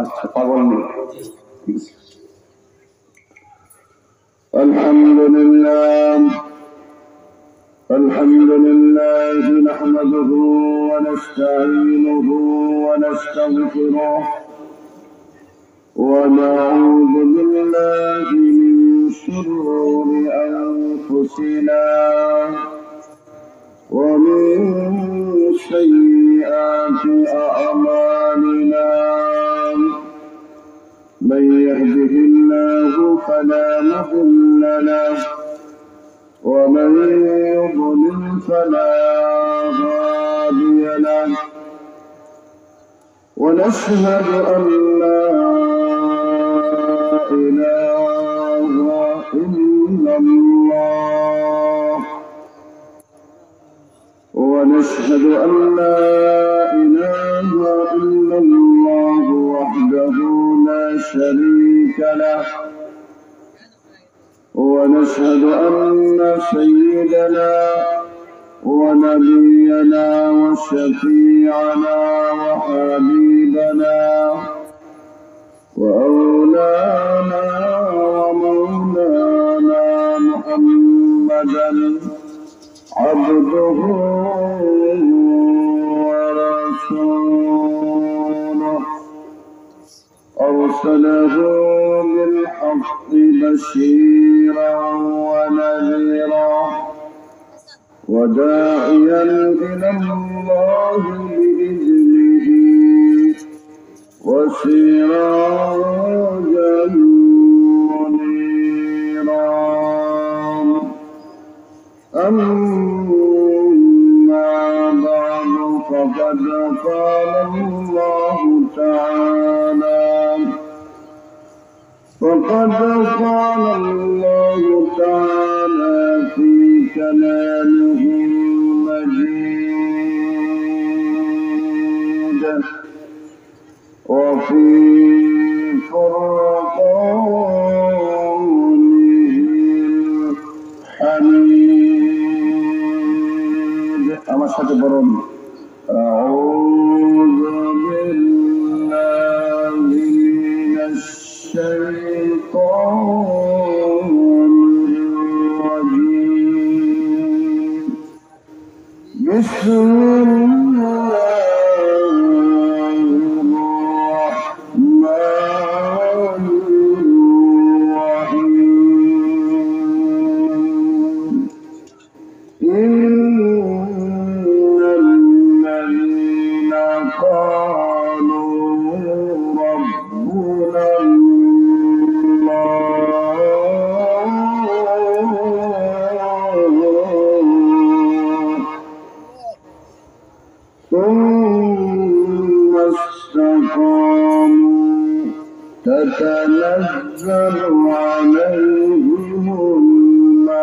আচ্ছা পাগল নেই। আলহামদুলিল্লাহ নাহমাদুহু ওয়া নাস্তাঈনুহু ওয়া নাস্তাগফিরুহ ওয়া নাউযু বিল্লাহি মিন শুরুরি আনফুসিনা ওয়া মিন সাইয়্যাতি আ'মালিনা। من يهده الله فلا مضل له ومن يضلل فلا هادي له ونشهد أن لا إله إلا الله ونشهد أن لا إله إلا الله وحده لا شريك له ونشهد أن سيدنا ونبينا وشفيعنا وحبيبنا وأولانا ومولانا محمدا عبده ورسوله أرسله بالحق بشيرا ونذيرا وداعيا إلى الله بإذنه وسراجا منيرا. أما بعد فقد قال الله تعالى في كلامه المجيد وفي فرقانه الحميد. আমার সাথে বলুন أعوذ بالله من الشيطان الرجيم. بسم الله الرحمن الرحيم. إن الذين قالوا ربنا ثم استقاموا تتنزل عليهم الملائكة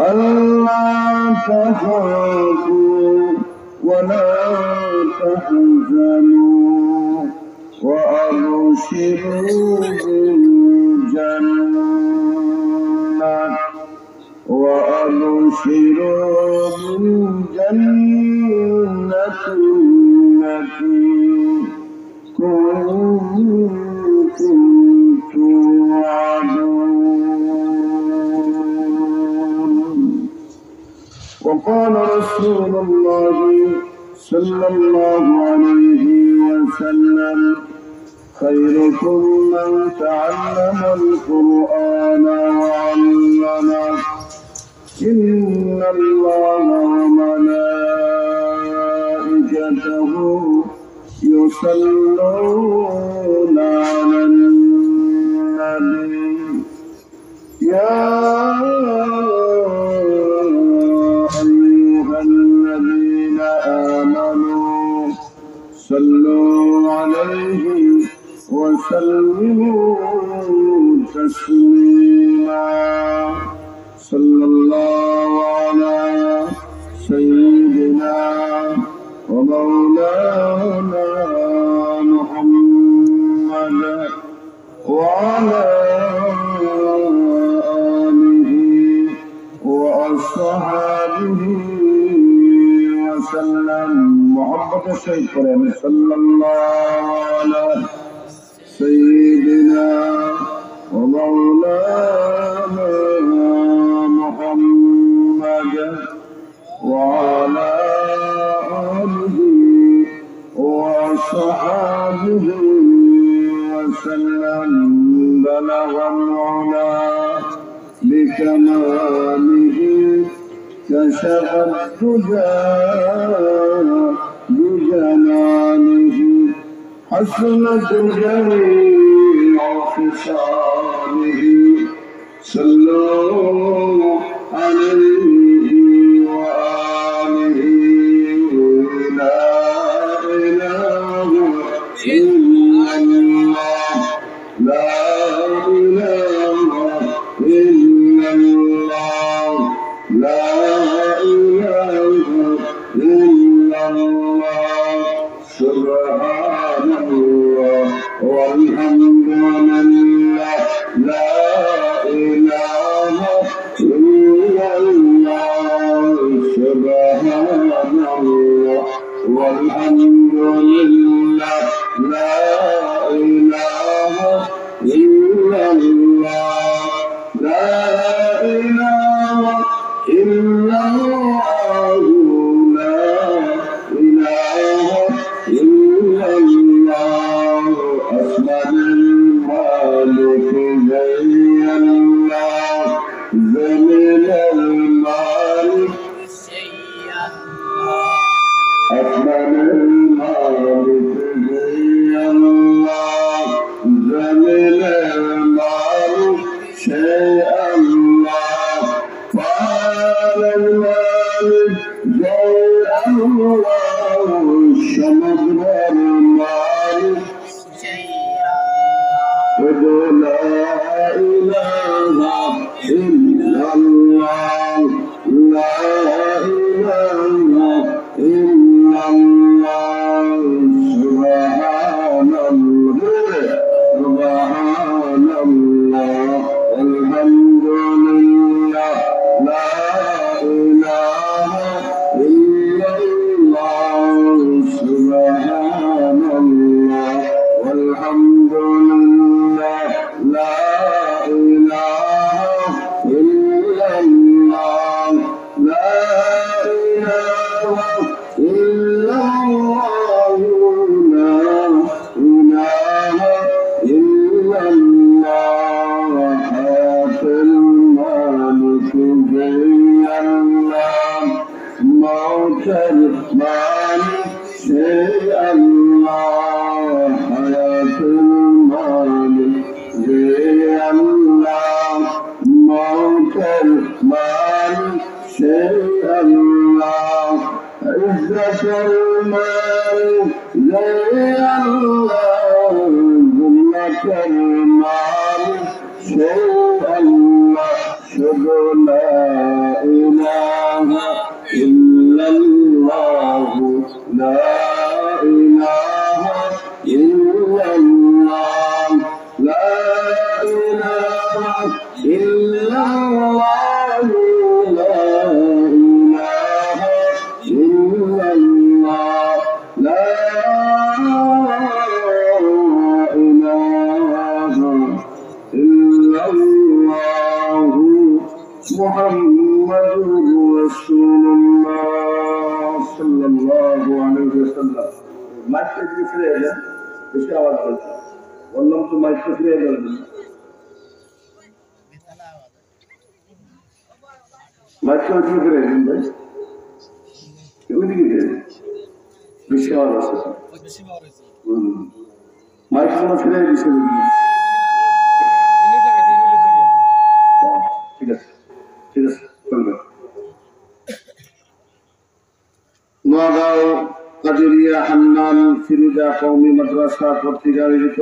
ألا تخافوا ولا تحزنوا وأبشروا بالجنة التي كنتم توعدون. وقال رسول الله صلى الله عليه وسلم خيركم من تعلم القرآن وعلمه إن الله وملائكته يصلون على النبي يا أيها الذين آمنوا صلوا عليه وسلموا تسليما. صلى الله على سيدنا ومولانا محمد محبت شهید قرآن صلی اللہ علیہ سیدنا ومولانا محمد وعلى آله وصحبه وسلم بلغ العلا بكماله كشف الدجى بجماله حسنت جميع خصاله صلوا عليه وآله لا إله إلا الله لا إله إلا الله لا إله إلا الله سبحان الله والحمد لله لا إله إلا الله سبحان الله والحمد لله لا إله إلا الله لا إله إلا الله لا إله إلا الله أسمد المالك زي الله زمن المالك أسمد المالك زي الله زمن المالك شيء الله قال المالك زي الله شمد المالك قل لا إله إلا الله لا إله إلا الله سبحان الله سبحان الله الحمد لله لا إله إلا الله سبحان الله والحمد لله لا إله إلا الله لا إله إلا الله لا إله إلا الله حياة المالك زي الله موت المالك شيء الله حياة المالك زي الله موت المالك شيء الله عزة المالك زي الله ذلة المالك شيء الله شد لا إله إلا الله لا إله إلا الله لا إله إلا الله لا إله إلا الله لا إله إلا الله محمد رسول الله صلى الله عليه وسلم মাইক থেকে ফিরে এলেন বেশি আওয়াজ করছে বললাম তো মাইক থেকে ফিরে এলেন মাইক থেকে ফিরে এলেন ভাই ওইদিকে বেশি আওয়াজ আছে মাইক থেকে ফিরে এসেছে ঠিক আছে ঠিক আছে চলবে নোয়াগাঁও কাজরিয়া হান্নান ফিরোজা কওমি মাদ্রাসা কর্তৃক আয়োজিত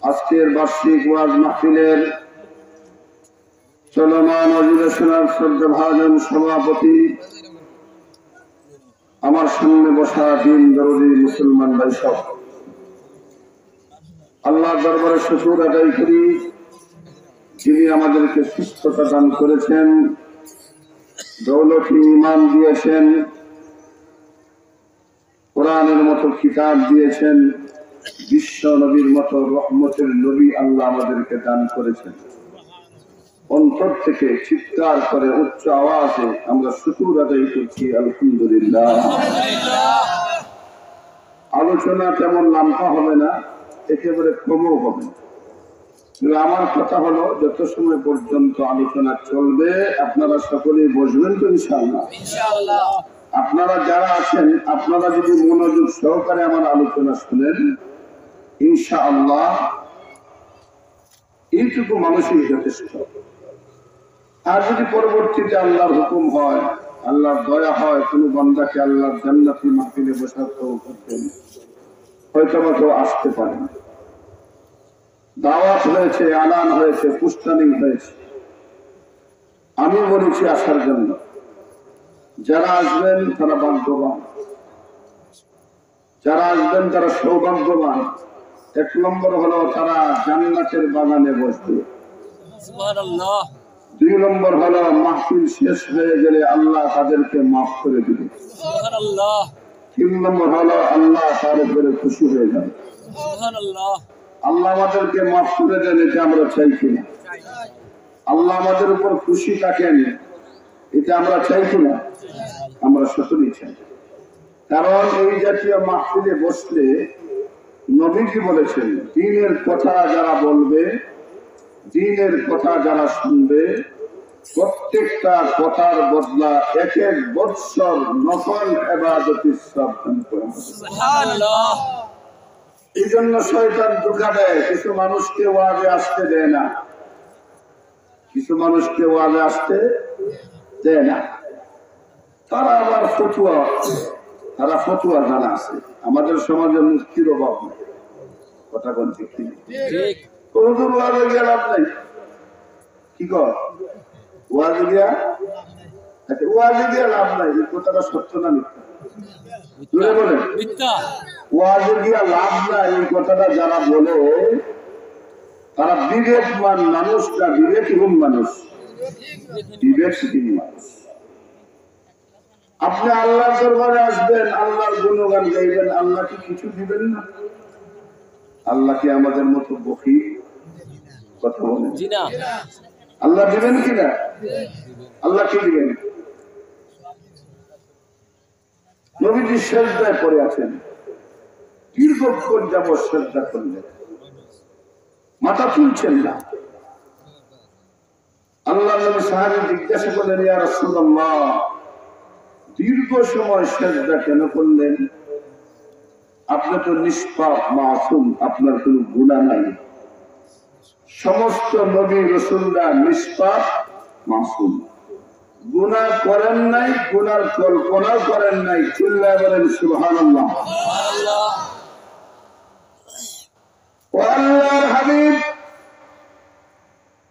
আজকের বার্ষিক ওয়াজ মাহফিলের চলমান অধিবেশনের শ্রদ্ধাভাজন সভাপতি আমার সামনে বসা দিন দরদি মুসলমান ভাই সব আল্লাহর দরবারে শুকর আদায় করি যিনি আমাদেরকে সুস্থতা দান করেছেন, দৌলতি ঈমান দিয়েছেন, কোরআনের মতো কিতাব দিয়েছেন, বিশ্ব নবীর মতো রহমতের নবী আল্লাহ আমাদেরকে দান করেছেন। অন্তর থেকে চিৎকার করে উচ্চ আওয়াজে আমরা শুকর আদায় করছি আলহামদুলিল্লাহ। আলোচনা তেমন লম্বা হবে না, একেবারে কমও হবে না। আমার কথা হলো, যত সময় পর্যন্ত আলোচনা চলবে আপনারা সকলেই বসবেন তো ইনশাআল্লাহ। আপনারা যারা আছেন, আপনারা যদি মনোযোগ সহকারে আমার আলোচনা শুনেন, ইনশাআল্লাহ এইটুকু মানুষই যথেষ্ট। আর যদি পরবর্তীতে আল্লাহর হুকুম হয়, আল্লাহর দয়া হয়, কোন বান্দাকে আল্লাহর জান্নাতি মাহফিলে বসাতে করতেন, হয়তো কেউ আসতে পারেন। দাওয়াত হয়েছে, আলান হয়েছে, পুস্টানিং হয়েছে, আমি বলেছি আসার জন্য। যারা আসবেন তারা ভাগ্যবান, যারা আসবেন তারা সৌভাগ্যবান। 1 নম্বর হলো তারা জান্নাতের বাগানে বসবে। 2 নম্বর হলো মাহফিল শেষ হয়ে গেলে আল্লাহ তাদেরকে মাফ করে দিবে। 3 নম্বর হলো আল্লাহ তার উপরে খুশি হয়ে যাবে। আল্লাহ আমাদেরকে মাফ করে দেন, এটা আমরা চাই কিনা? আল্লাহ আমাদের উপর খুশি থাকেন, এটা আমরা চাই কিনা? আমরা সকলেই চাই। কারণ এই জাতীয় মাহফিলে বসলে নবীজি বলেছেন, দ্বীনের কথা যারা বলবে, দ্বীনের কথা যারা শুনবে, প্রত্যেকটা কথার বদলা 1 বৎসর নফল ইবাদতের সওয়াব দান করা হবে। সুবহানাল্লাহ। এই জন্য শয়তান ধোঁকা দেয়, কিছু মানুষকে ওয়াজে আসতে দেয় না, কিছু মানুষকে ওয়াজে আসতে দেয় না। তারা আবার ফতুয়া জানা আছে। আমাদের সমাজে মুক্তির অভাব নেই, কথা বলছি ঠিক। হুজুর ওয়াজে গিয়ে লাভ নাই, কি কর ওয়াজে গিয়া? আচ্ছা, ওয়াজে গিয়ে লাভ নাই, এই কথাটা সত্য না মিথ্যা? জোরে বলেন। মিথ্যা। ওয়াজে গিয়া লাভ নাই এই কথাটা যারা বলে, তারা বিবেকমান মানুষ না বিবেকহীন মানুষ? বিবেকহীন মানুষ। আপনি আল্লাহর দরবারে আসবেন, আল্লাহর গুণগান গাইবেন, আল্লাহ কি কিছু দিবেন না? আল্লাহ কি আমাদের মতো বখি? কথা বলেন। আল্লাহ দিবেন কিনা? আল্লাহ কি দিবেন? নবীজি সেজদায় পড়ে আছেন, দীর্ঘক্ষণ যাবৎ সেজদা করলেন, মাথা তুলছেন না। আল্লাহ নবী সাহাবী জিজ্ঞাসা করলেন, ইয়া রাসূলুল্লাহ, দীর্ঘ সময় সেজদা কেন করলেন? আপনি তো নিষ্পাপ, মাসুম, আপনার কোনো গুনাহ নাই। সমস্ত নবী রাসূলরা নিষ্পাপ, মাসুম, গুনাহ করেন নাই, গুনার কল্পনা করেন নাই। চিল্লায়ে বলেন সুবহানাল্লাহ। ও আল্লাহর হাবিব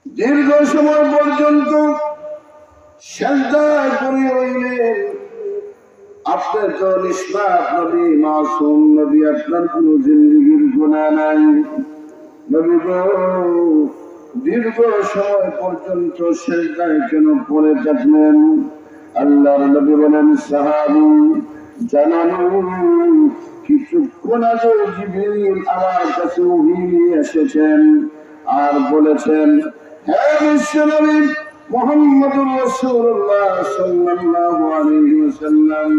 দীর্ঘ সময় পর্যন্ত সিজদায় পড়ে রইলেন। আপনি তো নিষ্পাপ নবী, মাসুম নবী, আপনার কোনো জিন্দেগীর গুনাহ নাই। নবী গো, দীর্ঘ সময় পর্যন্ত সিজদায় কেন পড়ে থাকলেন? আল্লাহর নবী বলেন, সাহাবী জানানো, কিছুক্ষণ আগে জিবরিল আমার কাছে ওহী নিয়ে এসেছেন আর বলেছেন, হে বিশ্বনবী মুহাম্মদুর রাসূলুল্লাহ সাল্লাল্লাহু আলাইহি ওয়াসাল্লাম,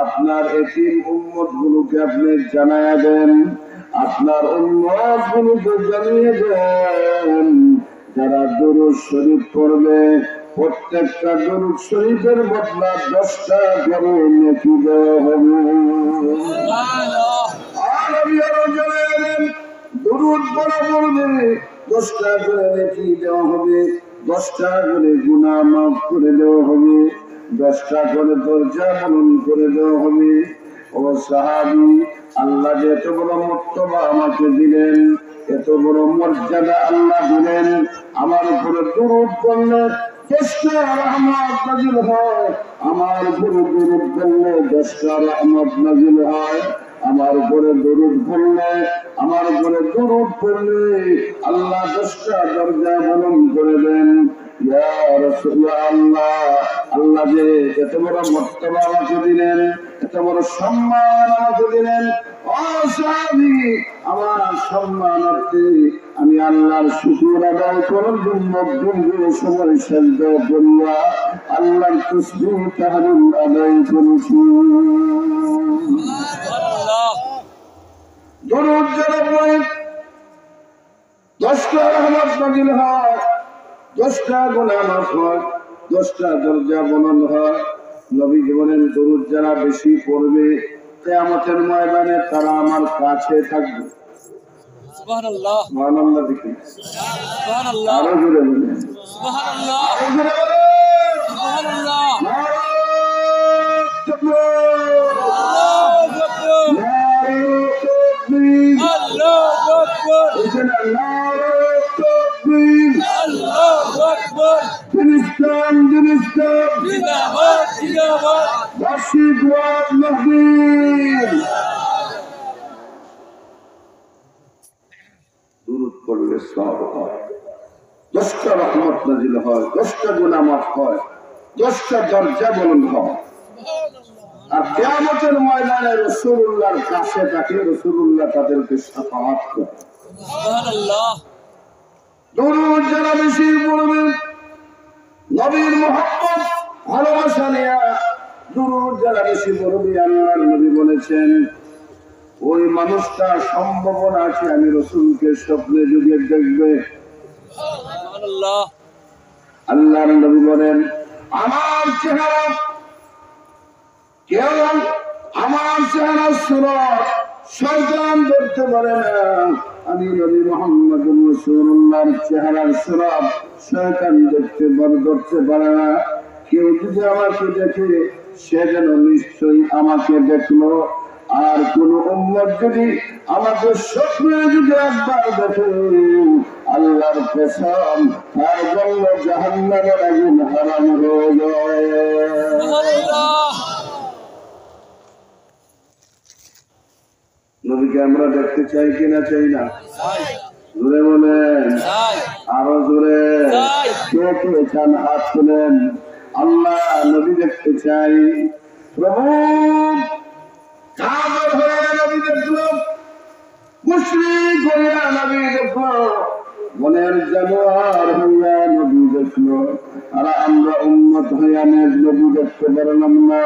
আপনার এতিম উম্মত গুলোকে আপনি জানায়া দেন, আপনার উম্মত গুলোকে জানিয়ে দেন, যারা দুরূদ শরীফ পড়বে প্রত্যেকটা দুরূদ শরীফের বদলা 10টা করে নেকি দেওয়া হবে। সুবহানাল্লাহ। আর আমি আরো জানালেন, দুরূদ পড়া পড়বে 10টা করে নেকি দেওয়া হবে, 10টা করে গুনাহ মাফ করে দেওয়া হবে, 10টা করে দরজা বলন করে দেওয়া হবে। ও সাহাবী, আল্লাহ যে এত বড় মর্তবা আমাকে দিলেন, এত বড় মর্যাদা আল্লাহ দিলেন, আমার উপরে দুরূদ পড়লে 10টা রহমত নাযিল হয়, আমার উপরে দুরূদ পড়লে 10টা রহমত নাযিল হয়, আমার উপরে দুরূদ পড়লে, আমার উপরে দুরূদ পড়লে আল্লাহ 10টা দরজা বলন করে দেন। ইয়া রাসূলুল্লাহ, আল্লাহ যে এত বড় মর্তবা আমাকে দিলেন, এত বড় সম্মান আমাকে দিলেন, আমার সম্মানার্থে আমি আল্লাহর শুকর আদায় করার জন্য দীর্ঘ সময় সেজদা করিয়া আল্লাহর তাসবিহ তাহলিল আদায় করেছি। দরুদ যারা পড়ে 10টা রহমত নাযিল হয়, 10টা গুনাহ মাফ হয়, 10টা দরজা বলন্দ হয়। নবী বলেন দরুদ যারা বেশি পড়বে কিয়ামতের ময়দানে তারা আমার কাছে থাকবে। সুবহানাল্লাহ, সুবহানাল্লাহ, দেখুন সুবহানাল্লাহ, আরো জোরে বলেন সুবহানাল্লাহ, আরো জোরে বলেন সুবহানাল্লাহ, আল্লাহু আকবার, আল্লাহু আকবার, আল্লাহু আকবার, ফিলিস্তিন জিন্দাবাদ, জিন্দাবাদ, রাশিদ ওয়াজ মাহদির। দুরূদ পড়লে সওয়াব হয়, 10টা রহমত নাযিল হয়, 10টা গুনাহ মাফ হয়, 10টা দরজা বুলন্দ হয়। আর কিয়ামতের ময়দানে রাসূলুল্লাহর কাছে তাকে রাসূলুল্লাহ তাদেরকে শাফাআত করে। সুবহানাল্লাহ। দরুদ যারা বেশি পড়বে, নবীর মুহাব্বত ভালোবাসা নিয়ে দরুদ যারা বেশি পড়বে, আল্লাহর নবী বলেছেন ওই মানুষটা সম্ভাবনা আছে আমি রাসূলকে স্বপ্নে যদি দেখবে। সুবহানাল্লাহ। আল্লাহর নবী বলেন আমার চেহারা কেউ আমার চেহারা সুরত শয়তান দেখতে পারে না, আমি নবী মুহাম্মদুর রাসূলুল্লাহর চেহারার সুরত শয়তান ধরতে পারে না। কেউ যদি আমাকে দেখে সে যেন নিশ্চয়ই আমাকে দেখলো। আর কোন উম্মত যদি আমাকে স্বপ্নে যদি একবার দেখে আল্লাহর কসম তার জন্য জাহান্নামের আগুন হারাম হয়ে যায়। নবীকে আমরা দেখতে চাই কিনা চাই না? জোরে বলেন, আরো জোরে। কে কে চান হাত তোলেন। আল্লাহ নবী দেখতে চাই। প্রভু কাফের হয়ে নবী দেখলো, মুশরিক হয়ে নবী দেখলো, মনের জানোয়ার হইয়া নবী দেখলো, আর আমরা উম্মত হইয়া নবী দেখতে পারলাম না।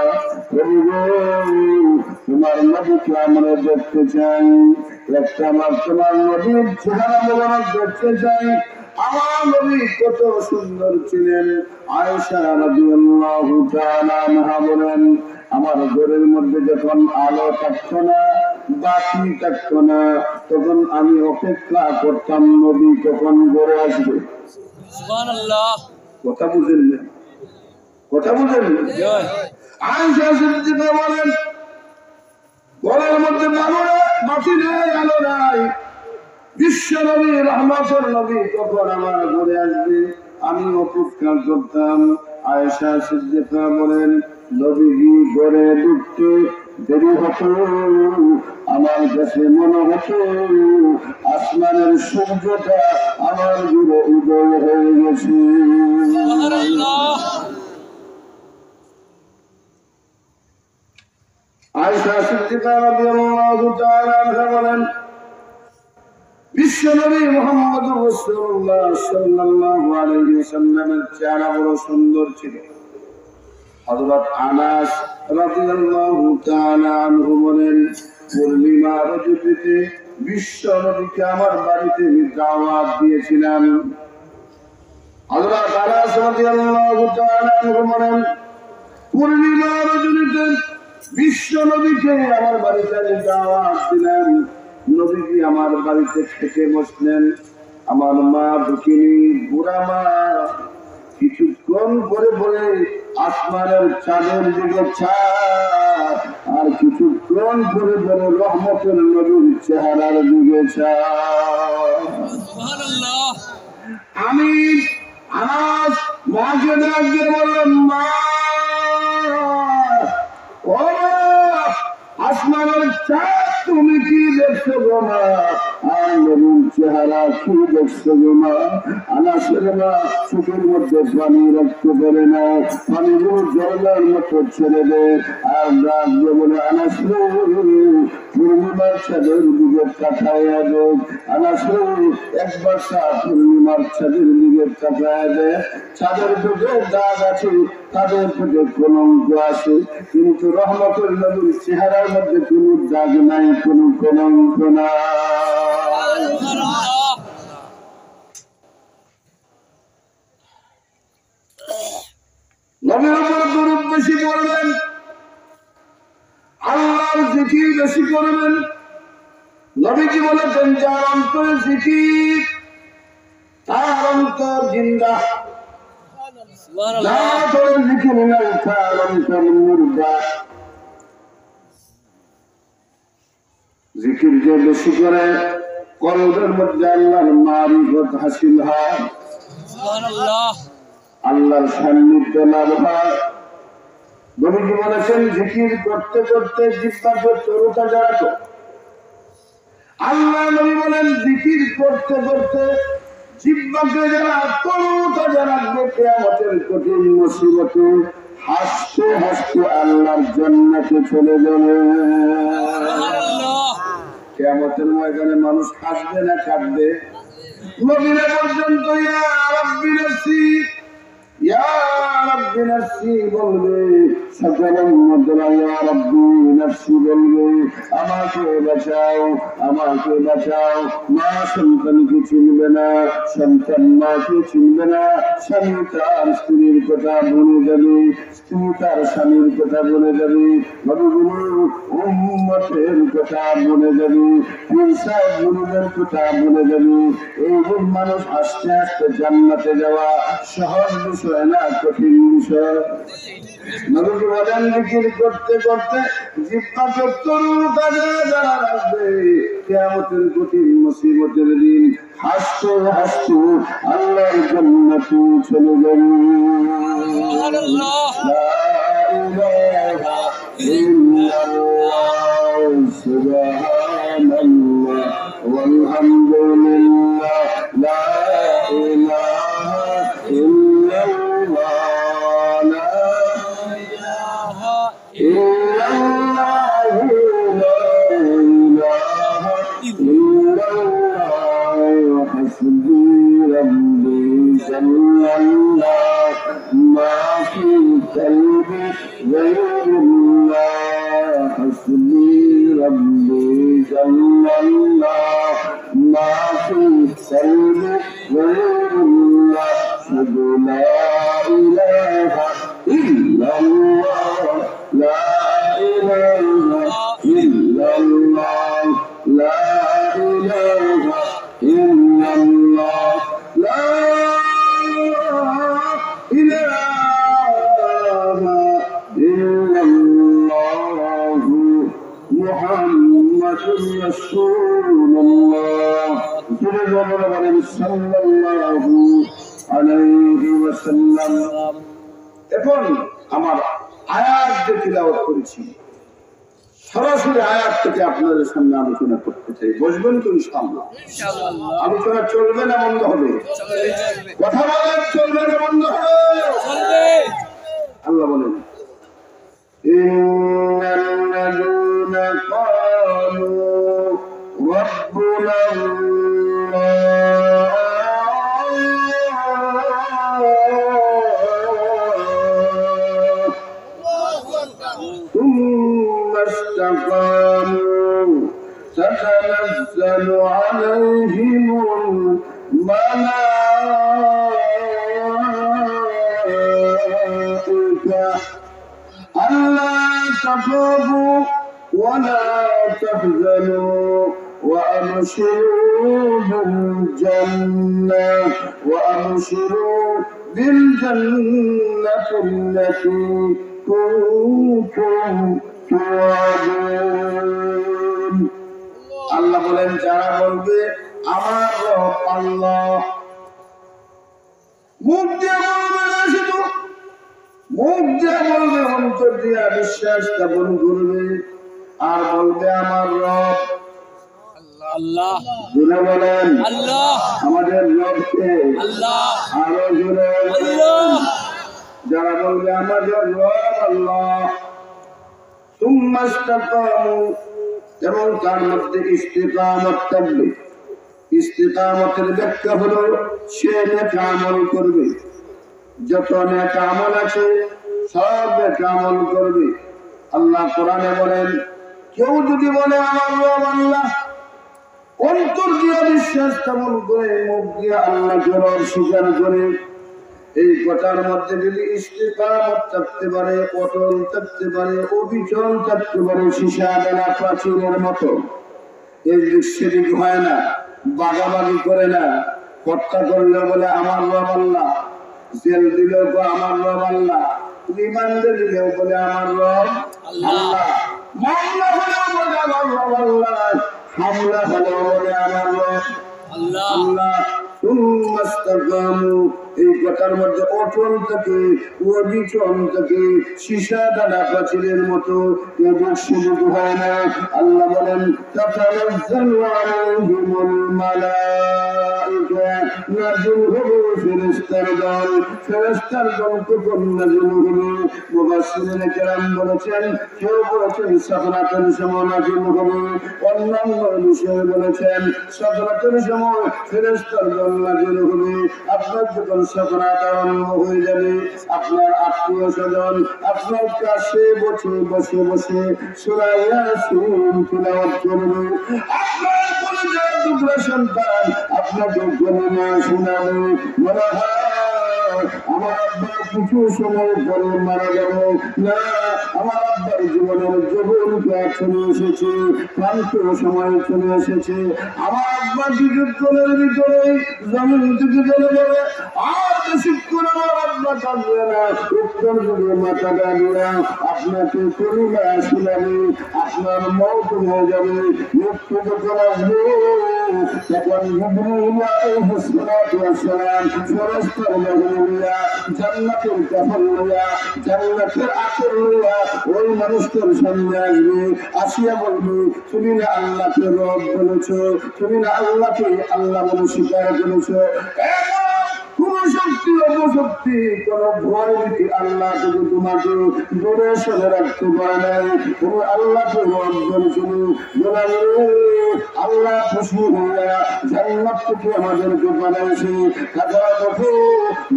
প্রভু তোমার নবীকে আমরা দেখতে চাই, একটা আমার তোমার নবীর চেহারা মোবারক দেখতে চাই। আমার নবী কত সুন্দর ছিলেন। আয়েশা রাদিয়াল্লাহু তাআলা আনহা বলেন আমার ঘরের মধ্যে যখন আলো থাকতো না, বাতি থাকতো না, তখন আমি অপেক্ষা করতাম নবী কখন ঘরে আসবে। সুবহানাল্লাহ। কথা বুঝেন না? কথা বুঝেন না? আয়েশা সিদ্দিকা বলেন ঘরের মধ্যে বাতি নেই, আলো নাই, বিশ্ব নবী রহমতের নবী কখন আমার ঘরে আসবে আমি অপেক্ষা করতাম। আয়েশা সিদ্দিকা বলেন নবীজি ঘরে ঢুকতে দেরি হতো, আমার কাছে মনে হতো আসমানের সূর্যটা আমার ঘুরে উদয় হয়ে গেছে। আয়েশা সিদ্দিকা রাদিয়াল্লাহু তাআলা আনহা বলেন বিশ্বনবী মুহাম্মদুর রাসূলুল্লাহ সাল্লাল্লাহু আলাইহি ওয়াসাল্লামের চেহারা বড় সুন্দর ছিল। হযরত আনাস রাদিয়াল্লাহু তাআলা আনহু বলেন পূর্ণিমা রজনীতে বিশ্বনবীকে আমার বাড়িতে দাওয়াত দিয়েছিলাম। হযরত আনাস রাদিয়াল্লাহু তাআলা আনহু বলেন পূর্ণিমা রজনীতে বিশ্বনবীকে আমার বাড়িতে দাওয়াত দিলাম। নবীজি আমার বাড়িতে খেতে বসলেন। আমার মা দুঃখিনী বুড়া মা কিছুক্ষণ পরে পরে আসমানের চাঁদের দিকে চাঁদ, আর কিছুক্ষণ পরে পরে রহমতের নবীর চেহারার দিকে চাঁদ। আমি আনাস মাকে ডাক দিয়ে বললাম মা, ও আসমানের চাঁদ তুমি কি দেখছো গো মা? আর নবীর চেহারা কি দেখছো গো মা? আনাসের মা চোখের মধ্যে পানি রাখতে পারে না, পানিগুলো জলার মতো ছেড়ে দেয় আর রাত বলে আনাস পূর্ণিমার চাঁদের দিকে তাকায়া দেয়, আনাস একবার পূর্ণিমার চাঁদের দিকে তাকায়া দেয়, চাঁদের পেটে দাগ আছে, তাদের পেটে কলঙ্ক আছে, কিন্তু রহমতুল নবীর চেহারার মধ্যে কোনো দাগ নাই, কোনো কলঙ্ক নাই। নবীর উপর দরুদ বেশি পড়বেন, আল্লাহর জিকির বেশি করবেন। নবীজি বলেছেন যার অন্তরে জিকির তার অন্তর জিন্দা, যার জিকির নাই তার অন্তর মুর্দা। জিকির যে বেশি করে কলবের মধ্যে আল্লাহর মারিফত হাসিল হয়, আল্লাহর সান্নিধ্য লাভ হয়। নবীজি বলেছেন জিকির করতে করতে জিহ্বাকে তরুতাজা রাখো। আল্লাহ নবী বলেন জিকির করতে করতে জিহ্বাকে যারা তরুতাজা রাখবে কিয়ামতের কঠিন মুসিবতে হাসতে হাসতে আল্লাহর জান্নাতে চলে যাবে। কিয়ামতের ময়দানে মানুষ হাসবে না কাঁদবে? নবীরা পর্যন্ত ইয়া রাব্বি নাফসি ইয়া রাব্বি নাফসি বলবে, সকল উম্মতরা ইয়া রাব্বি নাফসি বলবে, আমাকে বাঁচাও, আমাকে বাঁচাও। মা সন্তানকে চিনবে না, সন্তান মাকে চিনবে না, স্বামী তার স্ত্রীর কথা ভুলে যাবে, স্ত্রী তার স্বামীর কথা ভুলে যাবে, নবীগুলো উম্মতের কথা ভুলে যাবে, পীর গুরুদের কথা ভুলে যাবে। এই মানুষ আস্তে আস্তে জান্নাতে যাওয়া সহজ বিষয় না, কঠিন বিষয়। নবীজি বলেন জিকির করতে করতে জিহ্বাকে তরুতাজা যারা রাখবে কিয়ামতের কঠিন মুসিবতের দিন হাসতে হাসতে আল্লাহর জান্নাতে চলে যাবে। সুবহানাল্লাহ, লা ইলাহা ইল্লাল্লাহ, সুবহানাল্লাহ, ওয়ালহামদুলিল্লাহ, লা ইলাহা ইল্লাল্লাহ, এখন আমার আয়াত যে তিলাওয়াত করেছি সরাসরি আয়াত থেকে আপনাদের সামনে আলোচনা করতে চাই। বসবেন তো ইনশাআল্লাহ? আলোচনা চলবে না বন্ধ হবে? কথা বলেন চলবে না বন্ধ হবে? আল্লাহ বলেন ইন্নাল্লাযীনা ক্বালু রাব্বুনা تتنزل عليهم الملائكة ألا تخافوا ولا تحزنوا وأبشروا بالجنة التي كنتم توعدون। আল্লাহ বলেন যারা বলবে আমার রব আল্লাহ, মুখ দিয়ে বলবে না, শুধু মুখ দিয়ে বলবে, অন্তর দিয়ে বিশ্বাস স্থাপন করবে আর বলবে আমার রব আল্লাহ। জুড়ে বলেন আল্লাহ। আমাদের রবকে আল্লাহ। আরো জুড়ে আল্লাহ। যারা বলবে আমাদের রব আল্লাহ সুম্মা ইসতাকামু, এবং তার মধ্যে ইস্তিকামত থাকবে। ইস্তিকামতের ব্যাখ্যা হলো সে নেক আমল করবে, যত নেক আমল আছে সব নেক আমল করবে। আল্লাহ কোরআনে বলেন, কেউ যদি বলে আমার রব আল্লাহ, অন্তর দিয়ে বিশ্বাস স্থাপন করে মুখ দিয়ে আল্লাহকে রব স্বীকার করে, এই কথার মধ্যে যদি ইস্তিকামত থাকতে পারে, অটল থাকতে পারে, অবিচল থাকতে পারে, সীসা ডালা প্রাচীরের মতো, এই দিক সেদিক হয় না, বাগাবাগি করে না, হত্যা করলে বলে আমার রব আল্লাহ, জেল দিলেও আমার রব আল্লাহ, রিমান্ডে দিলেও বলে আমার রব আল্লাহ, মামলা হলেও বলে আমার রব আল্লাহ, হামলা হলেও বলে আমার রব আল্লাহ। এই কথার মধ্যে অটল থাকে, অবিচল থাকে, সীসা ডালা প্রাচীরের মতো, এবং সুযোগ হয় না। আল্লাহ বলেন তাতানাজ্জালু আলাইহিমুল মালাইকা, নাযিল হবে ফেরেশতার দল। ফেরেশতার দল কখন নাযিল হবে? মুফাসসিরিনে কেরাম বলেছেন, কেউ বলেছেন সাকরাতের সময় নাযিল হবে, অন্যান্য বিষয়ে বলেছেন সাকরাতের সময় ফেরেশতার দল নাযিল হবে। আপনার যখন সাকরাত আরম্ভ হয়ে যাবে, আপনার আত্মীয় স্বজন আপনার কাছে বসে বসে বসে সূরা ইয়াসিন তিলাওয়াত করবে, আপনার কলিজার টুকরা সন্তান আপনাকে কলিমা শোনাবে, মনে হয় আমার আব্বার কিছু সময় পরে মারা গেল না, আমার আব্বার জীবনের যৌবনটা চলে এসেছে, ক্লান্ত সময় চলে এসেছে, আমার আব্বা যুদ্ধের ভিতরে জমিন থেকে চলে যাবে, আর বেশিক্ষণ আমার আব্বা থাকবে না, উত্তর যুগে মাথা ডাকবে, আপনাকে কলিমা শোনাবে, আপনার মওত হয়ে যাবে, মৃত্যু যখন আসবে তখন জিবরীল আলাইহিস সালাতু ওয়াস সালাম ফেরেশতার বাহিনীরা জান্নাতের কাফন লইয়া, জান্নাতের আতর লইয়া ওই মানুষটার সামনে আসবে, আসিয়া বলবে তুমি না আল্লাহকে রব বলেছো, তুমি না আল্লাহকে আল্লাহ বলে স্বীকার করেছো, কোন শক্তি অপশক্তি কোন ভয় ভীতি আল্লাহ থেকে তোমাকে দূরে সরে রাখতে পারে নাই, তুমি আল্লাহকে রব বলেছিল। আল্লাহ খুশি হইয়া জান্নাত থেকে আমাদেরকে বানাইছে,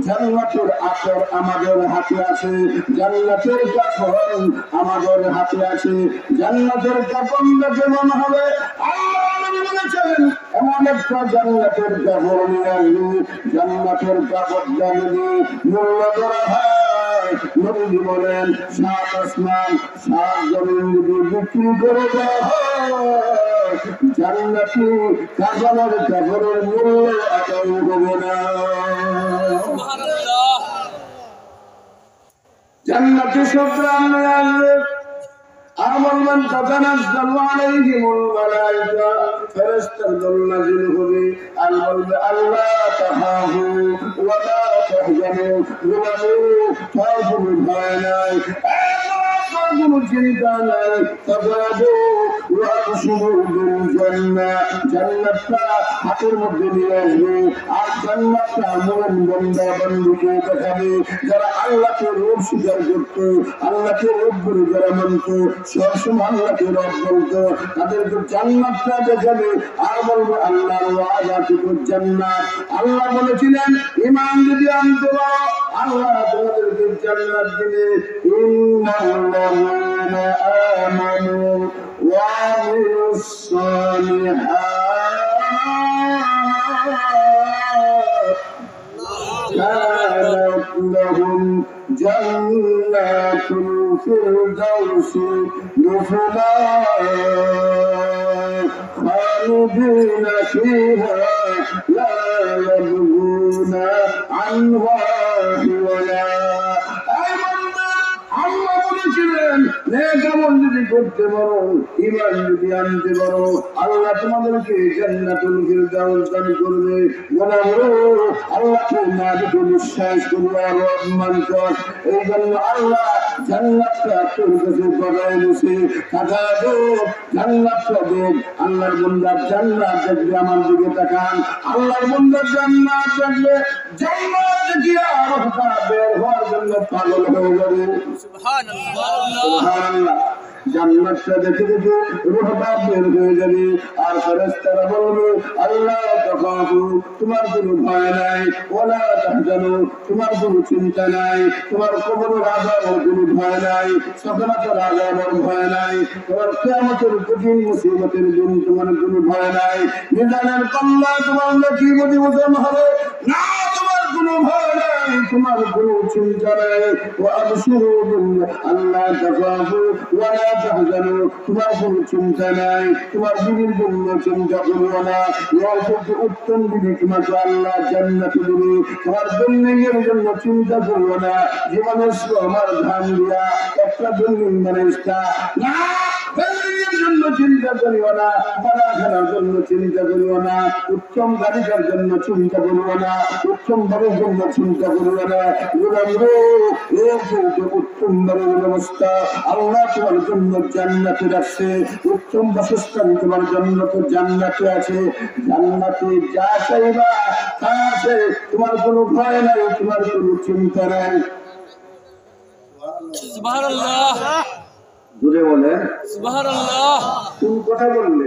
জান্নাতের আতর আমাদের হাতে আছে, জান্নাতের কাফন আমাদের হাতে আছে, জান্নাতের কাফনটা কেমন হবে আল্লাহ বলেছেন, এমন একটা জান্নাতের কাপড় নিয়ে আসবে, জান্নাতের কাপড় জানিয়ে মূল্য করা হয়। নবী বলেন 7 আসমান 7 জমিন যদি বিক্রি করে দেওয়া হয়, জান্নাতি কাপড়ের কাপড়ের মূল্য আদায় হবে না। জান্নাতি সবরা নিয়ে আসবে, আর বলবেন তাতানাজ্জালু আলাইহিমুল মালাইকা, ফেরেশতার দল নাযিল হবে, আর বলবে আল্লাহ তাখাফু ওয়া লা তাহজানু, কোনো ভয় নাই, কোনো চিন্তা নাই, তাকাবু ওয়া আবশিরু বিল জান্নাহ, জান্নাতটা হাতের মধ্যে নিয়ে আসবে, আর জান্নাতটা মুমিন বান্দা বান্দীকে দেখাবে, যারা আল্লাহকে রব স্বীকার করত, আল্লাহকে রব বলে যারা মানত, সবসময় আল্লাহকে রব বলতো, তাদেরকে জান্নাতটা দেখাবে, আর বলবে আল্লাহর ওয়াদা থেকে জান্নাত। আল্লাহ বলেছিলেন ঈমান যদি আনতে পারো আল্লাহ তোমাদেরকে জান্নাত দিবে, ইন্নাল্লাযীনা আমানু ওয়া আমিলুস সালিহাত كانت لهم جنات الفردوس نزلا خالدين فيها لا يبغون عنها حولا। আল্লাহ বলেছিলেন নেক আমল যদি করতে পারো, ঈমান যদি আনতে পারো, আল্লাহ তোমাদেরকে জান্নাতুল ফিরদাউস দান করবে। গোলামরা আল্লাহকে না দেখে বিশ্বাস করবে আর রব মানত, এই জন্য আল্লাহ জান্নাতটা তোর কাছে গড়ায় দিছে টাকা দে জান্নাতটা দে আল্লাহর বান্দার জান্নাত দেখবে আমার দিকে তাকান আল্লাহর বান্দার জান্নাত দেখলে জান্নাত দেখিয়া রহতা বের হওয়ার জন্য পাগল হয়ে যাবে সুবহানাল্লাহ জান্নাতটা দেখে দেখে রহতা বের হয়ে যাবে আর ফেরেশতারা বলবে আল্লাহ তাকাফু তোমার কোনো ভয় নাই ওয়ালা তাহজানু তোমার কোনো চিন্তা নাই তোমার কবরের আযাবের কোনো ভয় নাই সকরাতের আযাবের ভয় নাই তোমার কিয়ামতের কঠিন মুসিবতের দিন তোমার কোনো ভয় নাই মিজানের পাল্লা তোমার নাকি মতি ওজন হবে না তোমার কোনো ভয় নাই তোমার কোনো চিন্তা নাই ওয়া আবশিরু আল্লাহ তাকাফু ওয়ালা তাহজানু তোমার কোনো চিন্তা নাই তোমার দিনের জন্য চিন্তা করিও না এর থেকে উত্তম দিনে তোমাকে আল্লাহ জান্নাত দিবে তোমার দুনিয়ার জন্য চিন্তা করিও না জীবনের আমার ধান দিয়া একটা বিল্ডিং বানাইছা না বিল্ডিংয়ের জন্য চিন্তা করিও না বাড়া খেলার জন্য চিন্তা করিও না উত্তম গাড়িটার জন্য চিন্তা করিও না উত্তম বাড়ির জন্য চিন্তা করিও না গোলাম রে এর থেকে উত্তম বাড়ির ব্যবস্থা আল্লাহ তোমার জন্য জান্নাতে রাখছে উত্তম বাসস্থান তোমার জন্য তো জান্নাতে আছে জান্নাতে যা চাইবা তা আছে তোমার কোনো ভয় নাই তোমার কোনো চিন্তা নাই সুবহানাল্লাহ জোরে বলেন সুবহানাল্লাহ কোন কথা বললে